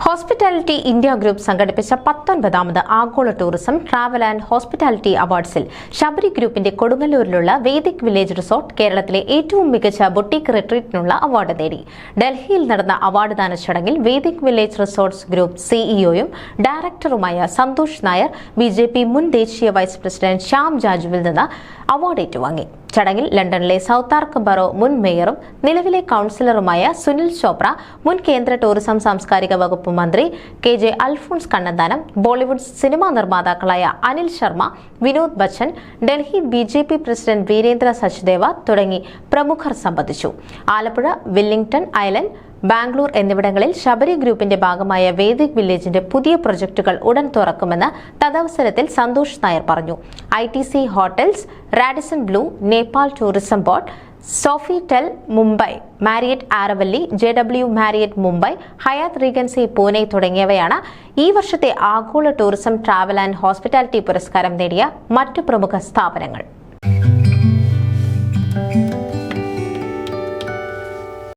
Hospitality India group സംഘടിപ്പിച്ച 19ാമത് ആഗോള ടൂറിസം ട്രാവൽ ആൻഡ് ഹോസ്പിറ്റാലിറ്റി അവാർഡ്സിൽ ശബരി ഗ്രൂപ്പിന്റെ കൊടുങ്ങല്ലൂരിലുള്ള വേദിക് വില്ലേജ് റിസോർട്ട് കേരളത്തിലെ ഏറ്റവും മികച്ച ബൊട്ടീക്ക് റിട്രീറ്റിനുള്ള അവാർഡ് നേടി. ഡൽഹിയിൽ നടന്ന അവാർഡ് ദാന ചടങ്ങിൽ വേദിക് വില്ലേജ് റിസോർട്ട്സ് ഗ്രൂപ്പ് സിഇഒയും ഡയറക്ടറുമായ സന്തോഷ് നായർ ബിജെപി മുൻ ദേശീയ വൈസ് പ്രസിഡന്റ് ശ്യാം ജാജുവിൽ നിന്ന് അവാർഡ് ഏറ്റുവാങ്ങി. ചടങ്ങിൽ ലണ്ടനിലെ സൗത്താർക്ക് ബറോ മുൻ മേയറും നിലവിലെ കൌൺസിലറുമായ സുനിൽ ചോപ്ര, മുൻ കേന്ദ്ര ടൂറിസം സാംസ്കാരിക വകുപ്പ് മന്ത്രി കെ.ജെ. അൽഫോൺസ് കണ്ണന്താനം, ബോളിവുഡ് സിനിമാ നിർമ്മാതാക്കളായ അനിൽ ശർമ്മ, വിനോദ് ബച്ചൻ, ഡൽഹി ബിജെപി പ്രസിഡന്റ് വീരേന്ദ്ര സച്ദേവ തുടങ്ങി പ്രമുഖർ സംബന്ധിച്ചു. ആലപ്പുഴ, വില്ലിംഗ്ടൺ ഐലൻഡ്, ബാംഗ്ലൂർ എന്നിവിടങ്ങളിൽ ശബരി ഗ്രൂപ്പിന്റെ ഭാഗമായ വേദിക് വില്ലേജിന്റെ പുതിയ പ്രൊജക്ടുകൾ ഉടൻ തുറക്കുമെന്ന് തദവസരത്തിൽ സന്തോഷ് നായർ പറഞ്ഞു. ITC hotels, Radisson Blu, Nepal tourism board, Sofitel Mumbai, Marriott Aravalli, JW Marriott Mumbai, Hyatt Regency Pune തുടങ്ങിയവയാണ് ഈ വർഷത്തെ ആഗോള ടൂറിസം ട്രാവൽ ആൻഡ് ഹോസ്പിറ്റാലിറ്റി പുരസ്കാരം നേടിയ മറ്റു പ്രമുഖ സ്ഥാപനങ്ങൾ.